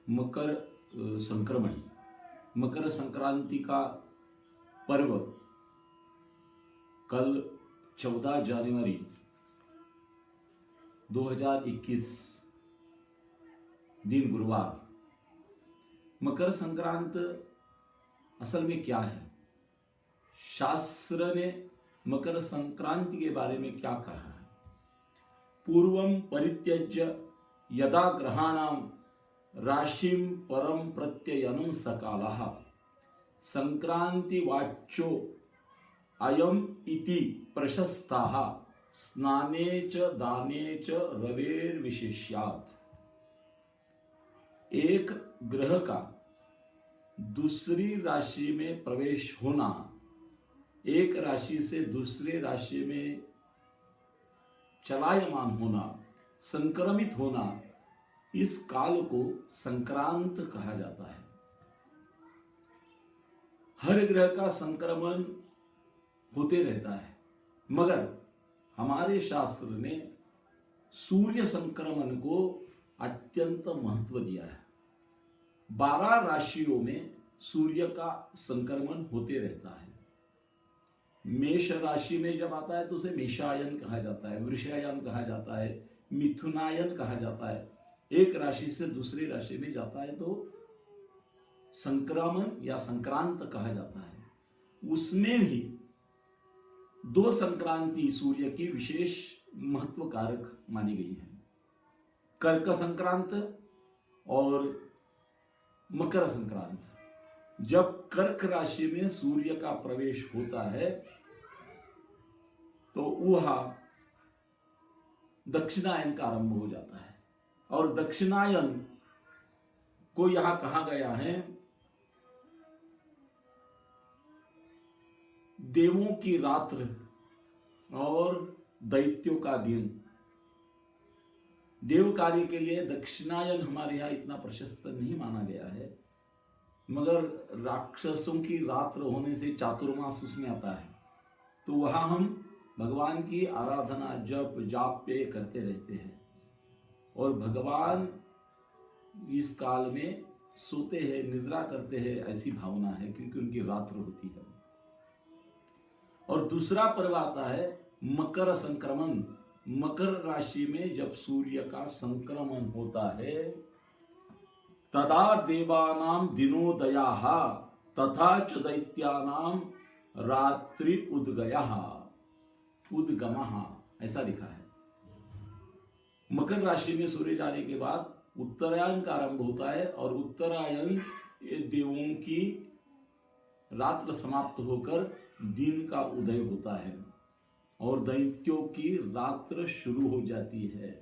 मकर संक्रमण, मकर संक्रांति का पर्व कल 14 जनवरी 2021 दिन गुरुवार। मकर संक्रांत असल में क्या है? शास्त्र ने मकर संक्रांति के बारे में क्या कहा है? पूर्वं परित्यज्य यदा ग्रहाणां राशिं परम प्रत्ययनं सकालः संक्रांतिवाच्यो अयम इति प्रशस्ताः स्नाने च दाने च रवेर्विशेष्यात्। एक ग्रह का दूसरी राशि में प्रवेश होना, एक राशि से दूसरे राशि में चलायमान होना, संक्रमित होना, इस काल को संक्रांत कहा जाता है। हर ग्रह का संक्रमण होते रहता है, मगर हमारे शास्त्र ने सूर्य संक्रमण को अत्यंत महत्व दिया है। 12 राशियों में सूर्य का संक्रमण होते रहता है। मेष राशि में जब आता है तो उसे मेषायन कहा जाता है, वृषायन कहा जाता है, मिथुनायन कहा जाता है। एक राशि से दूसरी राशि में जाता है तो संक्रमण या संक्रांत कहा जाता है। उसमें भी 2 संक्रांति सूर्य की विशेष महत्व कारक मानी गई है, कर्क संक्रांत और मकर संक्रांत। जब कर्क राशि में सूर्य का प्रवेश होता है तो वह दक्षिणायन का आरंभ हो जाता है, और दक्षिणायन को यहां कहा गया है देवों की रात्र और दैत्यों का दिन। देव कार्य के लिए दक्षिणायन हमारे यहां इतना प्रशस्त नहीं माना गया है, मगर राक्षसों की रात्र होने से चातुर्मास उसमें आता है, तो वहां हम भगवान की आराधना जप जाप पे करते रहते हैं। और भगवान इस काल में सोते हैं, निद्रा करते हैं, ऐसी भावना है, क्योंकि उनकी रात्र होती है। और दूसरा पर्व आता है मकर संक्रमण। मकर राशि में जब सूर्य का संक्रमण होता है तदा देवानां दिनोदयाः तथा च दैत्यानां रात्रि उद्गमः, ऐसा लिखा है। मकर राशि में सूर्य जाने के बाद उत्तरायण का आरंभ होता है, और उत्तरायण देवों की रात्र समाप्त होकर दिन का उदय होता है और दैत्यों की रात्र शुरू हो जाती है,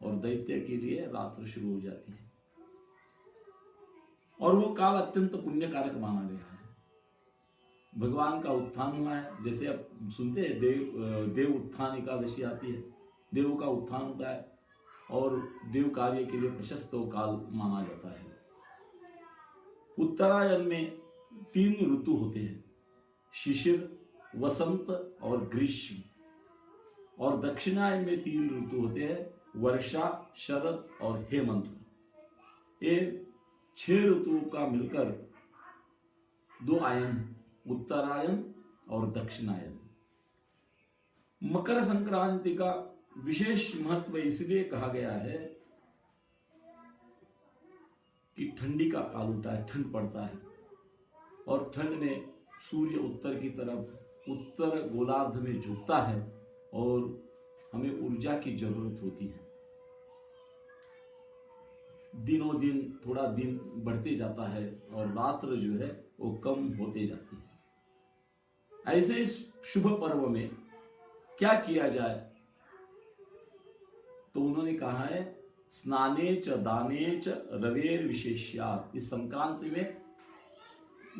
और दैत्य के लिए रात्र शुरू हो जाती है। और वो काल अत्यंत पुण्यकारक माना गया है। भगवान का उत्थान हुआ है, जैसे आप सुनते हैं देव उत्थान एकादशी आती है, देवों का उत्थान होता है और देव कार्य के लिए प्रशस्त काल माना जाता है। उत्तरायण में 3 ऋतु होते हैं, शिशिर, वसंत और ग्रीष्म। और दक्षिणायन में 3 ऋतु होते हैं, वर्षा, शरद और हेमंत। ये 6 ऋतुओं का मिलकर 2 आयन, उत्तरायण और दक्षिणायन। मकर संक्रांति का विशेष महत्व इसलिए कहा गया है कि ठंडी का काल होता है, ठंड पड़ता है, और ठंड में सूर्य उत्तर की तरफ उत्तर गोलार्ध में झुकता है और हमें ऊर्जा की जरूरत होती है। दिनों दिन थोड़ा दिन बढ़ते जाता है और रात्र जो है वो कम होते जाती है। ऐसे इस शुभ पर्व में क्या किया जाए? तो उन्होंने कहा है स्नाने च दाने च रवेर विशेष्यात्। इस संक्रांति में,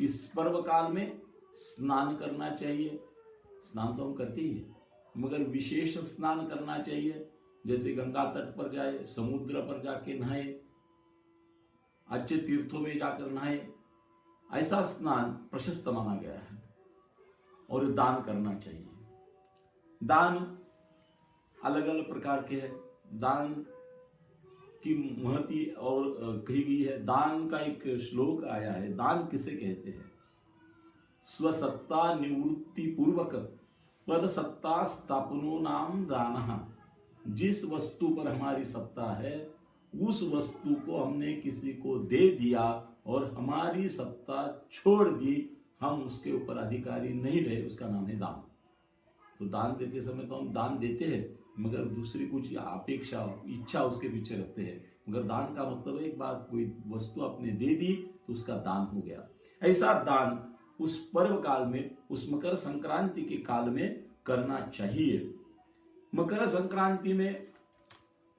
इस पर्व काल में स्नान करना चाहिए। स्नान तो हम करते ही हैं, मगर विशेष स्नान करना चाहिए, जैसे गंगा तट पर जाए, समुद्र पर जाके नहाए, अच्छे तीर्थों में जाकर नहाए, ऐसा स्नान प्रशस्त माना गया है। और दान करना चाहिए। दान अलग अलग प्रकार के हैं। दान की महती और कही गई है। दान का एक श्लोक आया है, दान किसे कहते हैं? स्वसत्ता निवृत्ति पूर्वक पर सत्ता स्थापनो नाम दानः। जिस वस्तु पर हमारी सत्ता है उस वस्तु को हमने किसी को दे दिया और हमारी सत्ता छोड़ दी, हम उसके ऊपर अधिकारी नहीं रहे, उसका नाम है दान। तो दान देते समय तो हम दान देते हैं मगर दूसरी कुछ अपेक्षा इच्छा उसके पीछे रखते हैं। मगर दान का मतलब एक बार कोई वस्तु आपने दे दी तो उसका दान हो गया। ऐसा दान उस पर्व काल में, उस मकर संक्रांति के काल में करना चाहिए। मकर संक्रांति में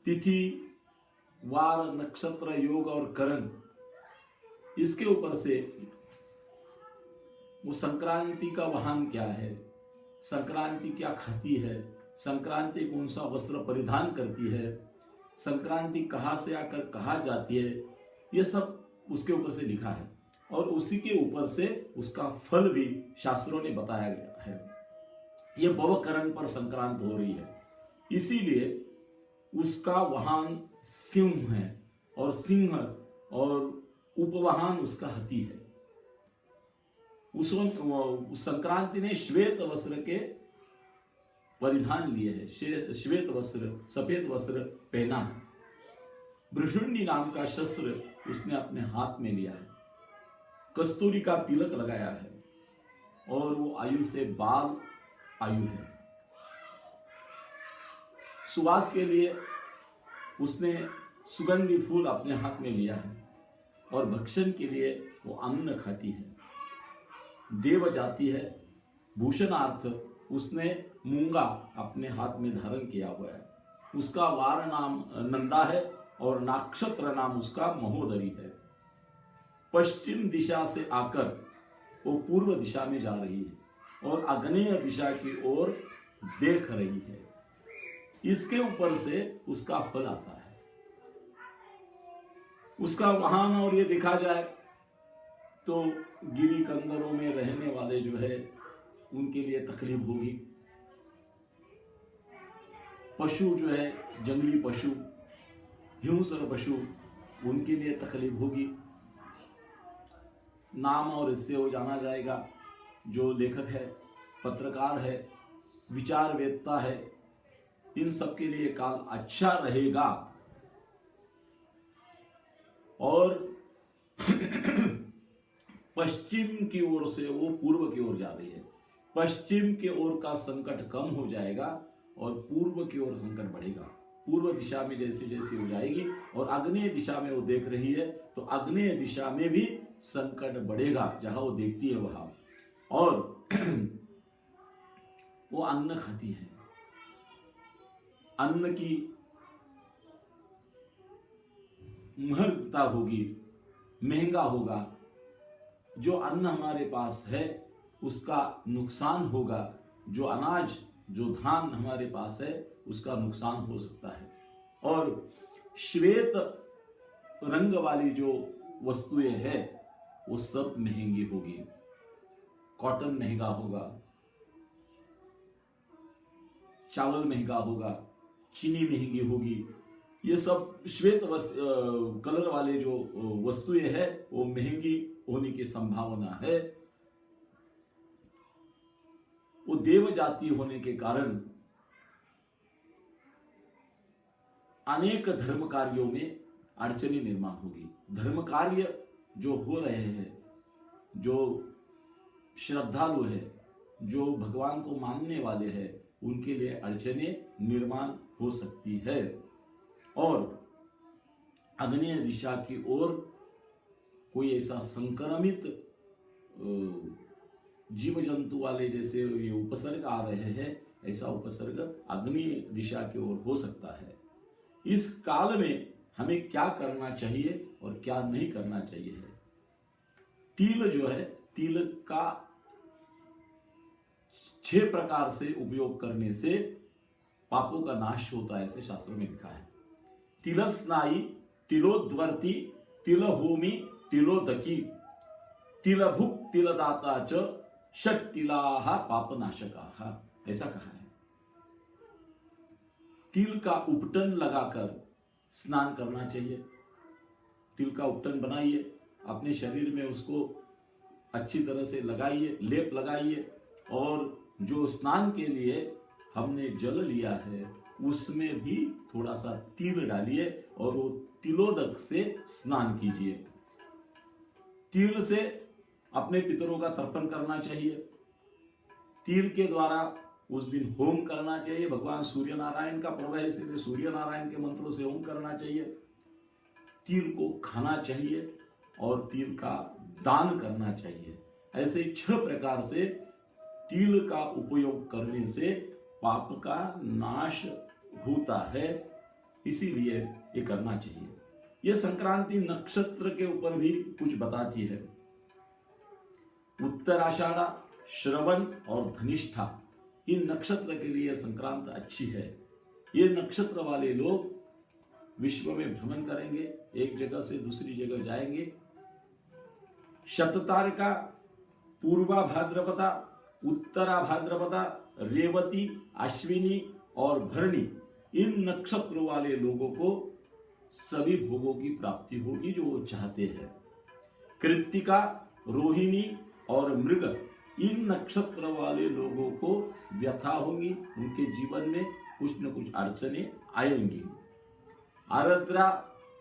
तिथि, वार, नक्षत्र, योग और करण, इसके ऊपर से वो संक्रांति का वाहन क्या है, संक्रांति क्या खाती है, संक्रांति कौन सा वस्त्र परिधान करती है, संक्रांति कहाँ से आकर कहाँ जाती है, ये सब उसके ऊपर से लिखा है और उसी के ऊपर से उसका फल भी शास्त्रों ने बताया गया है। ये भवकरण पर संक्रांत हो रही है, इसीलिए उसका वाहन सिंह है और सिंह और उपवाहन उसका हाथी है। उस संक्रांति ने श्वेत वस्त्र के परिधान लिए है, श्वेत वस्त्र, सफेद वस्त्र पहना है। भृशुंडी नाम का शस्त्र उसने अपने हाथ में लिया है, कस्तूरी का तिलक लगाया है और वो आयु से बाल आयु है। सुवास के लिए उसने सुगंधी फूल अपने हाथ में लिया है और भक्षण के लिए वो अन्न खाती है। देव जाति है, भूषणार्थ उसने मूंगा अपने हाथ में धारण किया हुआ है। उसका वार नाम नंदा है और नक्षत्र नाम उसका महोदरी है। पश्चिम दिशा से आकर वो पूर्व दिशा में जा रही है और आग्नेय दिशा की ओर देख रही है। इसके ऊपर से उसका फल आता है। उसका वाहन और ये देखा जाए तो गिरी कंदरों में रहने वाले जो है उनके लिए तकलीफ होगी। पशु जो है, जंगली पशु, हिंसक पशु, उनके लिए तकलीफ होगी। नाम और इससे वो जाना जाएगा जो लेखक है, पत्रकार है, विचारवेत्ता है, इन सब के लिए काल अच्छा रहेगा। और पश्चिम की ओर से वो पूर्व की ओर जा रही है। पश्चिम की ओर का संकट कम हो जाएगा और पूर्व की ओर संकट बढ़ेगा। पूर्व दिशा में जैसे जैसे हो जाएगी और आग्नेय दिशा में वो देख रही है तो आग्नेय दिशा में भी संकट बढ़ेगा जहां वो देखती है वहां। और वो अन्न खाती है, अन्न की महत्ता होगी, महंगा होगा। जो अन्न हमारे पास है उसका नुकसान होगा, जो अनाज, जो धान हमारे पास है उसका नुकसान हो सकता है। और श्वेत रंग वाली जो वस्तुएं हैं वो सब महंगी होगी। कॉटन महंगा होगा, चावल महंगा होगा, चीनी महंगी होगी। ये सब श्वेत कलर वाले जो वस्तुएं हैं वो महंगी होने की संभावना है। वो देव जाति होने के कारण अनेक धर्म कार्यों में अड़चने निर्माण होगी। धर्म कार्य जो हो रहे हैं, जो श्रद्धालु है, जो भगवान को मानने वाले हैं, उनके लिए अड़चने निर्माण हो सकती है। और आग्नेय दिशा की ओर कोई ऐसा संक्रमित जीव जंतु वाले जैसे ये उपसर्ग आ रहे हैं, ऐसा उपसर्ग अग्नि दिशा की ओर हो सकता है। इस काल में हमें क्या करना चाहिए और क्या नहीं करना चाहिए है। तिल जो है, तिल का 6 प्रकार से उपयोग करने से पापों का नाश होता है, ऐसे शास्त्रों में लिखा है। तिलस्नाई, तिलोद्वर्ती, तिलहोमी, तिलोदकी, तिलभुक, तिलदाता च षट्तिलाः पापनाशकाः, ऐसा कहा है। तिल का उपटन लगाकर स्नान करना चाहिए। तिल का उपटन बनाइए, अपने शरीर में उसको अच्छी तरह से लगाइए, लेप लगाइए, और जो स्नान के लिए हमने जल लिया है उसमें भी थोड़ा सा तिल डालिए और वो तिलोदक से स्नान कीजिए। तिल से अपने पितरों का तर्पण करना चाहिए। तिल के द्वारा उस दिन होम करना चाहिए। भगवान सूर्य नारायण का पर्व है, इसलिए सूर्य नारायण के मंत्रों से होम करना चाहिए। तिल को खाना चाहिए और तिल का दान करना चाहिए। ऐसे 6 प्रकार से तिल का उपयोग करने से पाप का नाश होता है, इसीलिए ये करना चाहिए। ये संक्रांति नक्षत्र के ऊपर भी कुछ बताती है। उत्तराषाढ़ा, श्रवण और धनिष्ठा, इन नक्षत्र के लिए संक्रांत अच्छी है। ये नक्षत्र वाले लोग विश्व में भ्रमण करेंगे, एक जगह से दूसरी जगह जाएंगे। शततारका, पूर्वा भाद्रपदा, उत्तरा भाद्रपदा, रेवती, अश्विनी और भरणी, इन नक्षत्रों वाले लोगों को सभी भोगों की प्राप्ति होगी जो वो चाहते हैं। कृत्तिका, रोहिणी और मृग, इन नक्षत्र वाले लोगों को व्यथा होगी, उनके जीवन में कुछ न कुछ अड़चने आएंगी। आर्द्रा,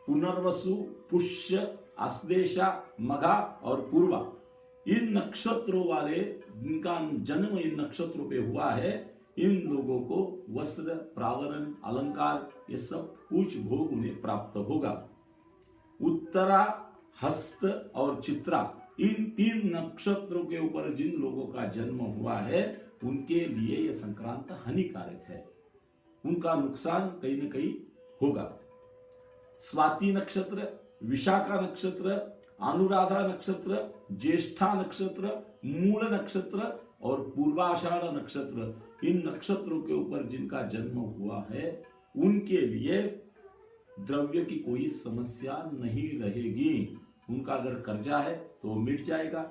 पुनर्वसु, पुष्य, आश्लेषा, मघा और पूर्वा, इन नक्षत्रों वाले जिनका जन्म इन नक्षत्रों पे हुआ है, इन लोगों को वस्त्र, प्रावरण, अलंकार, ये सब कुछ भोग उन्हें प्राप्त होगा। उत्तरा, हस्त और चित्रा, इन 3 नक्षत्रों के ऊपर जिन लोगों का जन्म हुआ है उनके लिए यह संक्रांत हानिकारक है, उनका नुकसान कहीं न कहीं होगा। स्वाति नक्षत्र, विशाखा नक्षत्र, अनुराधा नक्षत्र, ज्येष्ठा नक्षत्र, मूल नक्षत्र और पूर्वाषाढ़ नक्षत्र, इन नक्षत्रों के ऊपर जिनका जन्म हुआ है उनके लिए द्रव्य की कोई समस्या नहीं रहेगी। उनका अगर कर्जा है तो वो मिट जाएगा,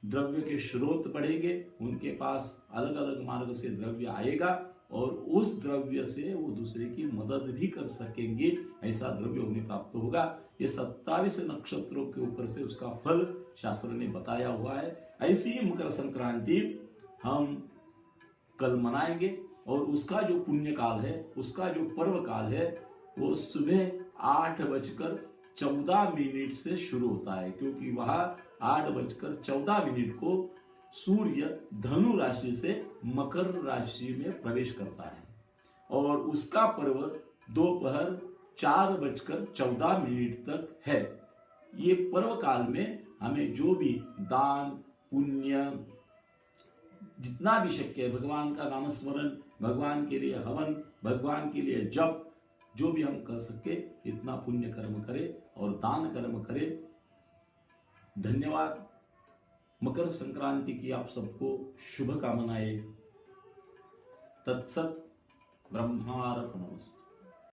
द्रव्य के स्रोत बढ़ेंगे, उनके पास अलग अलग मार्ग से द्रव्य आएगा और उस द्रव्य से वो दूसरे की मदद भी कर सकेंगे, ऐसा द्रव्य उन्हें प्राप्त होगा। ये 27 नक्षत्रों के ऊपर से उसका फल शास्त्र ने बताया हुआ है। ऐसी ही मकर संक्रांति हम कल मनाएंगे और उसका जो पुण्य काल है, उसका जो पर्व काल है, वो सुबह 8:14 से शुरू होता है, क्योंकि वहां 8:14 को सूर्य धनु राशि से मकर राशि में प्रवेश करता है और उसका पर्व दोपहर 4:14 तक है। ये पर्व काल में हमें जो भी दान पुण्य जितना भी शक्य है, भगवान का नामस्मरण, भगवान के लिए हवन, भगवान के लिए जप, जो भी हम कर सके इतना पुण्य कर्म करें और दान कर्म करें। धन्यवाद। मकर संक्रांति की आप सबको शुभकामनाएं। तत्सत। ब्रह्मार्पणमस्तु।